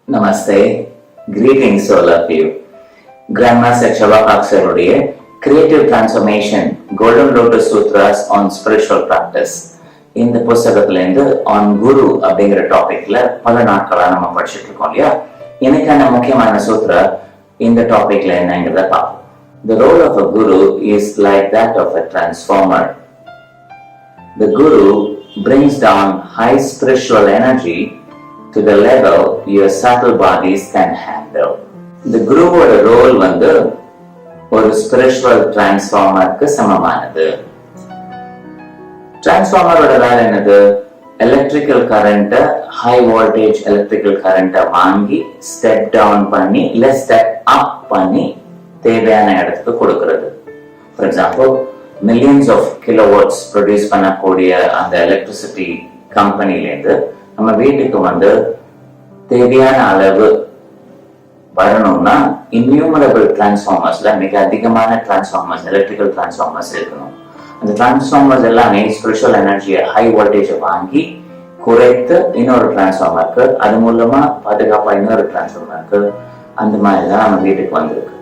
Namaste. Greetings all of you. Grandmaster Chavapaksharuடைய Creative Transformation Golden Lotus Sutras on Spiritual Practice இந்த புஸ்தகத்திலேருந்து on குரு அப்படிங்கிற டாபிக்ல பல நாட்களா நம்ம படிச்சுட்டு இருக்கோம் இல்லையா. எனக்கான முக்கியமான சூத்ரா இந்த டாபிக்ல என்னங்கிறத பார்ப்போம். The role of a guru is like that of a transformer. The guru brings down high spiritual energy to the level your subtle bodies can handle. The குருவோட ரோல் வந்து ஒரு ஸ்பிரிச்சுவல் டிரான்ஸ்ஃபார்மருக்கு சமமானது. டிரான்ஸ்ஃபார்மரோட வேலை என்னது? எலக்ட்ரிக்கல் கரண்ட்டை, ஹை வோல்டேஜ் எலக்ட்ரிக்கல் கரண்ட்டை வாங்கி step down பண்ணி இல்ல ஸ்டெப் அப் பண்ணி தேவையான இடத்துக்கு கொடுக்கிறது. For example, millions of kilowatts produce பண்ணக்கூடிய அந்த எலக்ட்ரிசிட்டி கம்பெனிலேருந்து நம்ம வீட்டுக்கு வந்து தேவையான அளவு வரணும்னா இன்யூமரபிள் டிரான்ஸ்ஃபார்மர்ஸ்ல மிக அதிகமான டிரான்ஸ்ஃபார்மர்ஸ், எலக்ட்ரிக்கல் டிரான்ஸ்ஃபார்மர்ஸ் இருக்கணும். அந்த டிரான்ஸ்ஃபார்மர்ஸ் எல்லாமே ஸ்பிரிச்சுவல் எனர்ஜியை, ஹை வோல்டேஜை வாங்கி குறைத்து இன்னொரு டிரான்ஸ்ஃபார்மருக்கு, அது மூலமா பாதுகாப்பா இன்னொரு டிரான்ஸ்ஃபார்மருக்கு, அந்த மாதிரி தான் நம்ம வீட்டுக்கு வந்திருக்கு.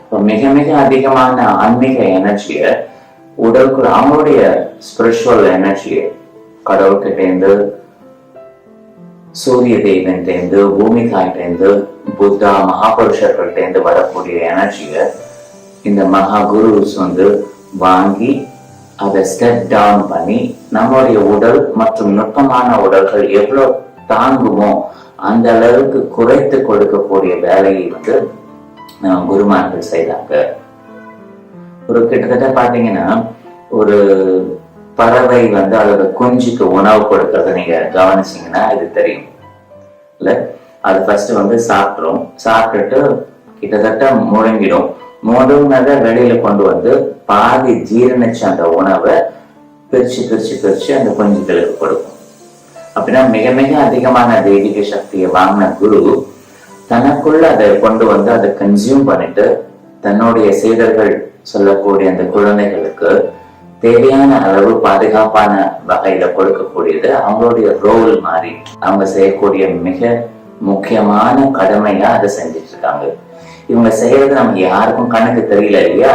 இப்போ மிக மிக அதிகமான ஆன்மீக எனர்ஜியை உடலுக்குள்ள, அவங்களுடைய ஸ்பிரிச்சுவல் எனர்ஜியை கடவுள்கிட்டேருந்து, சூரிய தேவன்டேந்து, பூமி தாய்கிட்டேந்து, புத்தா மகாபுருஷர்கள்டேந்து வரக்கூடிய எனர்ஜியை இந்த மகா குருஸ் வந்து வாங்கி அதை ஸ்டெப் டவுன் பண்ணி நம்மளுடைய உடல் மற்றும் நுட்பமான உடல்கள் எவ்வளவு தாங்குமோ அந்த அளவுக்கு குறைத்து கொடுக்கக்கூடிய வேலையை வந்து குருமார்கள் செய்தாங்க. ஒரு கிட்டத்தட்ட பாத்தீங்கன்னா, ஒரு பறவை வந்து அதோட குஞ்சுக்கு உணவு கொடுக்கறத நீங்க கவனிச்சீங்கன்னா இது தெரியும் இல்ல. அது ஃபர்ஸ்ட் வந்து சாப்பிட்டுட்டு கிட்டத்தட்ட முழுங்கினதை வெளியில கொண்டு வந்து பாதி ஜீரணிச்ச அந்த உணவை பிரிச்சு அந்த குஞ்சுகளுக்கு கொடுக்கும். அப்படின்னா மிக மிக அதிகமான தெய்வீக சக்தியை வாங்கின குரு தனக்குள்ள அதை கொண்டு வந்து அதை கன்சியூம் பண்ணிட்டு தன்னுடைய சீடர்கள் சொல்லக்கூடிய அந்த குழந்தைகளுக்கு தேவையான அளவு பாதுகாப்பான வகையில கொடுக்கக்கூடியது அவங்களுடைய ரோல் மாதிரி அவங்க செய்யக்கூடிய மிக முக்கியமான கடமையா அதை செஞ்சிட்டு இருக்காங்க. இவங்க செய்யறது நமக்கு யாருக்கும் கண்ணுக்கு தெரியல இல்லையா,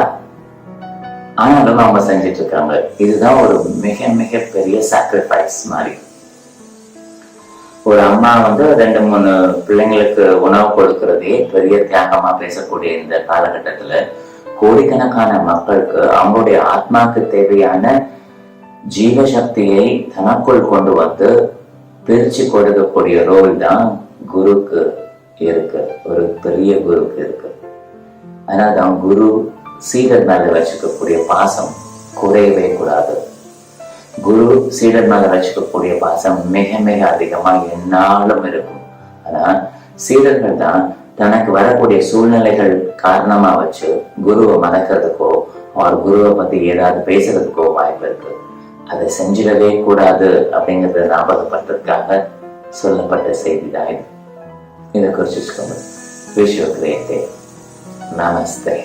ஆனாலும் அவங்க செஞ்சிட்டு இருக்காங்க. இதுதான் ஒரு மிக மிக பெரிய சாக்ரிஃபைஸ் மாதிரி. ஒரு அம்மா வந்து 2-3 பிள்ளைங்களுக்கு உணவு கொடுக்கறதே பெரிய தியாகமா பேசக்கூடிய இந்த காலகட்டத்துல கோடிக்கணக்கான மக்களுக்கு அவங்களுடைய ஆத்மாக்கு தேவையான ஜீவசக்தியை தனக்குள் கொண்டு வந்து பிரிச்சு கொடுக்கக்கூடிய ரோல் தான் குருக்கு இருக்கு, ஒரு பெரிய குருக்கு இருக்கு. அதனால்தான் குரு சீடர் மேல வச்சுக்கக்கூடிய பாசம் குறையவே கூடாது. குரு சீடர் மேல வச்சுக்கக்கூடிய பாசம் மிக மிக அதிகமா என்னாலும் இருக்கும். ஆனா சீடர்கள் தான் தனக்கு வரக்கூடிய சூழ்நிலைகள் காரணமா வச்சு குருவை மறக்கிறதுக்கோ அவர் குருவை பத்தி ஏதாவது பேசுறதுக்கோ வாய்ப்பு இருக்கு. அதை செஞ்சிடவே கூடாது அப்படிங்கறத ஞாபகப்படுத்துறதுக்காக சொல்லப்பட்ட செய்தி தான் இது. இதை குறிச்சுக்கோங்க. Wish you a great day. Namaste.